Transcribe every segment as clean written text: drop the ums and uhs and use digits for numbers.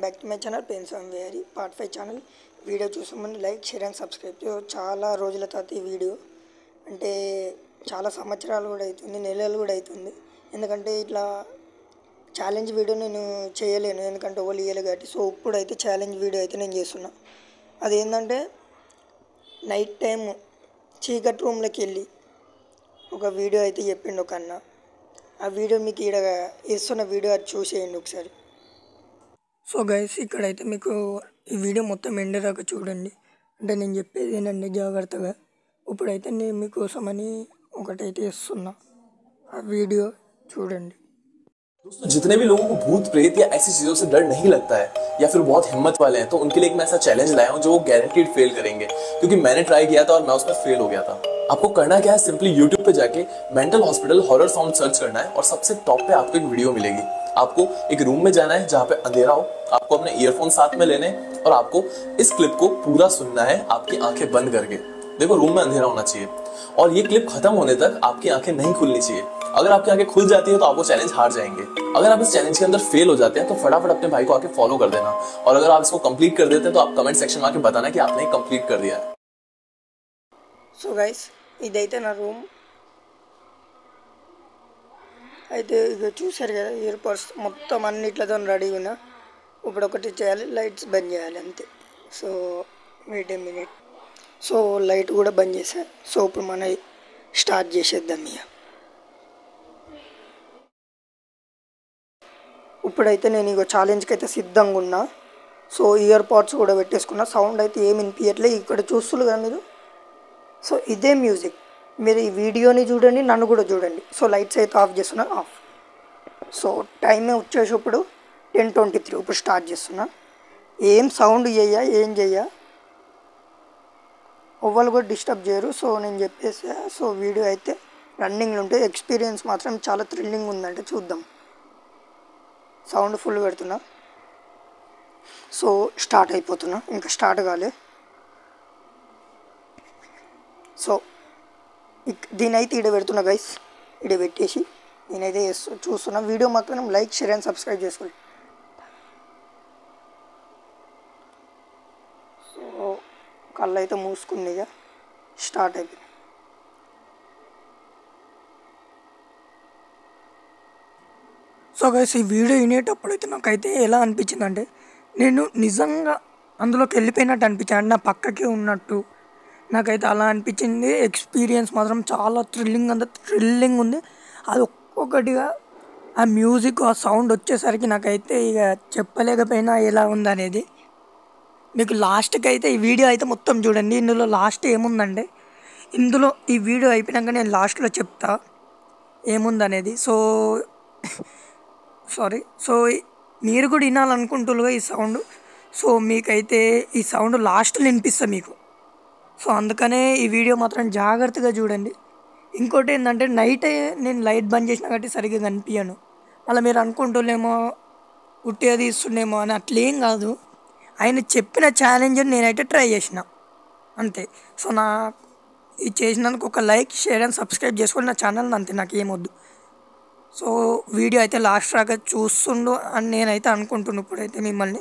Back to my channel pens on very part 5 channel. Video చూసే ముందు like, share and subscribe. చాలా రోజుల తర్వాత ఈ వీడియో అంటే చాలా సంవత్సరాలు కూడా అవుతుంది, నెలలు కూడా అవుతుంది. ఎందుకంటే ఇట్లా ఛాలెంజ్ వీడియో నేను చేయలేను, ఎందుకంటే ఓళ్ళు ఇయ్యలే కాబట్టి. సో ఇప్పుడైతే ఛాలెంజ్ వీడియో అయితే నేను చేస్తున్నా. అదేంటంటే నైట్ టైం చీకటి రూమ్లోకి వెళ్ళి ఒక వీడియో అయితే చెప్పిండు ఒక అన్న. ఆ వీడియో మీకు ఇక్కడ ఇస్తున్న వీడియో అది చూసేయండి ఒకసారి. సో గైస్, ఇక్కడైతే మీకు ఈ వీడియో మొత్తం ఎండ్ దాకా చూడండి. అంటే నేను చెప్పేది ఏంటంటే జాగ్రత్తగా. ఇప్పుడైతే నేను మీకోసమని ఒకటైతే ఇస్తున్నా, ఆ వీడియో చూడండి. जितने भी लोगों को भूत प्रेत या ऐसी चीजों से डर नहीं लगता है या फिर बहुत हिम्मत वाले हैं, तो उनके लिए एक मैं ऐसा चैलेंज लाया हूं जो वो गारंटीड फेल करेंगे, क्योंकि मैंने ट्राई किया था और मैं उसमें फेल हो गया था. आपको करना क्या है, सिंपली YouTube पे जाके mental hospital horror sound search करना है और सबसे टॉप पे आपको एक वीडियो मिलेगी. आपको एक रूम में जाना है जहाँ पे अंधेरा हो, आपको अपने ईयरफोन साथ में लेने और आपको इस क्लिप को पूरा सुनना है आपकी आंखें बंद करके. देखो, रूम में अंधेरा होना चाहिए और ये क्लिप खत्म होने तक आपकी आंखें नहीं खुलनी चाहिए. अगर आपकी आंखें खुल जाती है तो आप वो चैलेंज हार जाएंगे. अगर आप इस चैलेंज के अंदर फेल हो जाते हैं तो फटाफट अपने भाई को आके फॉलो कर देना, और अगर आप इसको कंप्लीट कर देते हैं तो आप कमेंट सेक्शन में आके बताना कि आपने कंप्लीट कर दिया है. సో గైస్, ఇదైతే నా రూమ్ అయితే. ఇక చూసారు కదా, ఇయర్ పర్స్ మొత్తం అన్నిట్లతో రెడీ ఉన్నా. ఇప్పుడు ఒకటి చేయాలి, లైట్స్ బంద్ చేయాలి అంతే. So wait a minute. So light కూడా బంద్ చేసా. సో ఇప్పుడు మనం స్టార్ట్ చేసేద్దాం ఇక. ఇప్పుడైతే నేను ఇక ఛాలెంజ్కి అయితే సిద్ధంగా ఉన్నా. సో ఇయర్ పాడ్స్ కూడా పెట్టేసుకున్నా. సౌండ్ అయితే ఏమి వినిపించట్లేదు, ఇక్కడ చూస్తున్నారు కదా మీరు. సో ఇదే మ్యూజిక్. మీరు ఈ వీడియోని చూడండి, నన్ను కూడా చూడండి. సో లైట్స్ అయితే ఆఫ్ చేస్తున్నా, ఆఫ్. సో టైం వచ్చేసి ఇప్పుడు 10:23. ఇప్పుడు స్టార్ట్ చేస్తున్నా. ఏం సౌండ్ చెయ్యా, ఏం చెయ్యా, ఎవ్వరు కూడా డిస్టర్బ్ చేయరు. సో నేను చెప్పేసా. సో వీడియో అయితే రన్నింగ్లో ఉంటే ఎక్స్పీరియన్స్ మాత్రం చాలా థ్రిల్లింగ్ ఉందంటే చూద్దాం. సౌండ్ ఫుల్ పెడుతున్నా. సో స్టార్ట్ అయిపోతున్నా, ఇంకా స్టార్ట్ కాలే. సో దీనైతే ఈడ పెడుతున్నా గైస్. ఈడ పెట్టేసి నేనైతే చూస్తున్నా. వీడియో మాత్రం లైక్, షేర్ అండ్ సబ్స్క్రైబ్ చేసుకోండి. సో కళ్ళు అయితే మూసుకుంది, ఇక స్టార్ట్ అయిపోయింది. సో గైస్, ఈ వీడియో వినేటప్పుడు అయితే నాకైతే ఎలా అనిపించిందంటే, నేను నిజంగా అందులోకి వెళ్ళిపోయినట్టు అనిపించింది. అంటే నా పక్కకే ఉన్నట్టు నాకైతే అలా అనిపించింది. ఎక్స్పీరియన్స్ మాత్రం చాలా థ్రిల్లింగ్, అంత థ్రిల్లింగ్ ఉంది. అది ఒక్కొక్కటిగా ఆ మ్యూజిక్, ఆ సౌండ్ వచ్చేసరికి నాకైతే ఇక చెప్పలేకపోయినా ఎలా ఉందనేది. మీకు లాస్ట్కి అయితే ఈ వీడియో అయితే మొత్తం చూడండి. ఇందులో లాస్ట్ ఏముందంటే, ఇందులో ఈ వీడియో అయిపోయాక నేను లాస్ట్లో చెప్తా ఏముందనేది. So sorry. సో మీరు కూడా వినాలనుకుంటున్నారు ఈ సౌండ్. సో మీకైతే ఈ సౌండ్ లాస్ట్లో వినిపిస్తా మీకు. సో అందుకనే ఈ వీడియో మాత్రం జాగ్రత్తగా చూడండి. ఇంకోటి ఏంటంటే, నైట్ నేను లైట్ బంద్ చేసిన కాబట్టి సరిగ్గా కనిపించను. అలా మీరు అనుకుంటున్నామో ఉట్టిగా తీస్తుండేమో అని, అట్లేం కాదు. ఆయన చెప్పిన ఛాలెంజ్ నేనైతే ట్రై చేసిన అంతే. సో ఇది చేసినందుకు ఒక లైక్, షేర్ అండ్ సబ్స్క్రైబ్ చేసుకోండి నా ఛానల్ని, అంతే. నాకు ఏమొద్దు. సో వీడియో అయితే లాస్ట్ రాగా చూస్తుండు అని నేనైతే అనుకుంటున్నాను ఇప్పుడైతే మిమ్మల్ని.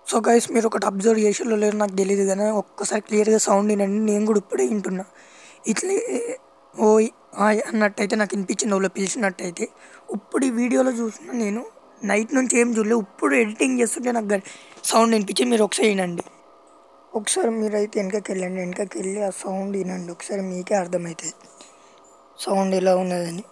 సో గైస్, మీరు ఒకటి అబ్జర్వ్ చేసేలో లేదో నాకు తెలియదు, కానీ ఒక్కసారి క్లియర్గా సౌండ్ వినండి. నేను కూడా ఇప్పుడే వింటున్నా. ఇట్లా ఓయ్ హాయ్ అన్నట్టయితే నాకు వినిపించింది, వాళ్ళు పిలిచినట్టయితే. ఇప్పుడు ఈ వీడియోలో చూసిన నేను నైట్ నుంచి ఏం చూడలేదు. ఇప్పుడు ఎడిటింగ్ చేస్తుంటే నాకు సౌండ్ వినిపించింది. మీరు ఒకసారి వినండి. ఒకసారి మీరైతే వెనకకి వెళ్ళండి, వెనకకి వెళ్ళి ఆ సౌండ్ వినండి. ఒకసారి మీకే అర్థమవుతుంది సౌండ్ ఎలా ఉన్నదని.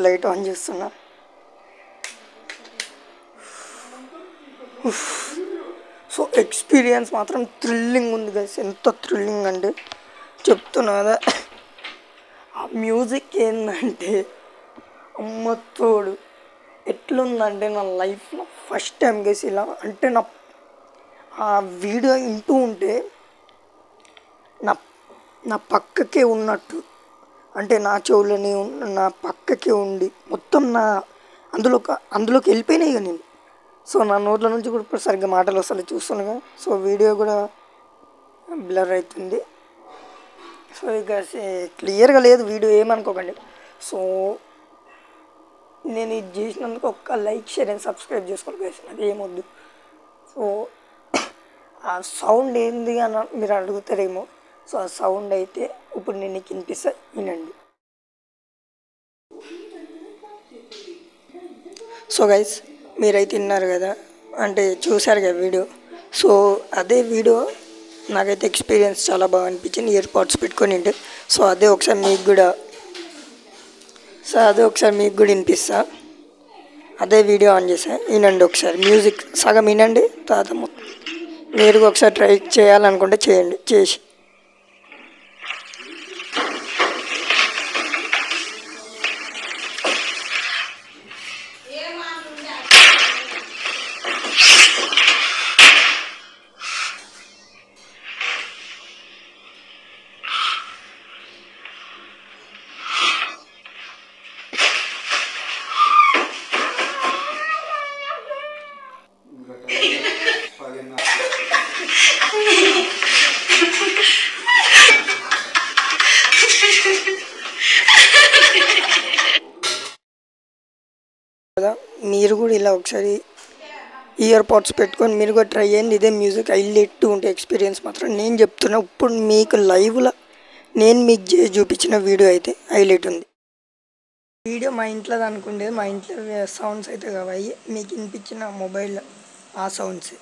లైట్ ఆన్ చేస్తున్నా. సో ఎక్స్పీరియన్స్ మాత్రం థ్రిల్లింగ్ ఉంది గైస్. ఎంత థ్రిల్లింగ్ అంటే చెప్తున్నా కదా. ఆ మ్యూజిక్ ఏంటంటే అమ్మతోడు ఎట్లుందంటే నా లైఫ్లో ఫస్ట్ టైం గైస్ ఇలా. అంటే ఆ వీడియో వింటూ ఉంటే నా పక్కకే ఉన్నట్టు, అంటే నా చెవులని నా పక్కకే ఉండి మొత్తం అందులోకి వెళ్ళిపోయినాయి ఇక నేను. సో నా నోట్ల నుంచి కూడా ఇప్పుడు సరిగ్గా మాటలు వస్తాయి చూస్తున్నాగా. సో వీడియో కూడా బ్లర్ అవుతుంది. సో ఇక క్లియర్గా లేదు వీడియో, ఏమనుకోకండి. సో నేను ఇది చేసినందుకు ఒక్క లైక్ షేర్ అండ్ సబ్స్క్రైబ్ చేసుకోండి గైస్, అది ఏమొద్దు. సో ఆ సౌండ్ ఏంది అని మీరు అడుగుతారేమో. సో ఆ సౌండ్ అయితే ఇప్పుడు నేను నీకు వినిపిస్తా, వినండి. సో గైస్ మీరైతే విన్నారు కదా, అంటే చూశారు కదా వీడియో. సో అదే వీడియో నాకైతే ఎక్స్పీరియన్స్ చాలా బాగా అనిపించింది ఇయర్ పాడ్స్ పెట్టుకొని ఉంటే. సో అదే ఒకసారి మీకు కూడా వినిపిస్తా. అదే వీడియో ఆన్ చేసా, వినండి ఒకసారి. మ్యూజిక్ సగం వినండి, తర్వాత మొత్తం మీరు ఒకసారి ట్రై చేయాలనుకుంటే చేయండి. చేసి కదా, మీరు కూడా ఇలా ఒకసారి ఇయర్ పాడ్స్ పెట్టుకొని మీరు కూడా ట్రై చేయండి. ఇదే మ్యూజిక్ హైలైట్ ఉంటే ఎక్స్పీరియన్స్ మాత్రం నేను చెప్తున్నా. ఇప్పుడు మీకు లైవ్లో నేను మీకు చేసి చూపించిన వీడియో అయితే హైలైట్ ఉంది. వీడియో మా ఇంట్లోది అనుకుండేది, మా ఇంట్లో సౌండ్స్ అయితే కావాలి మీకు వినిపించిన మొబైల్ ఆ సౌండ్స్.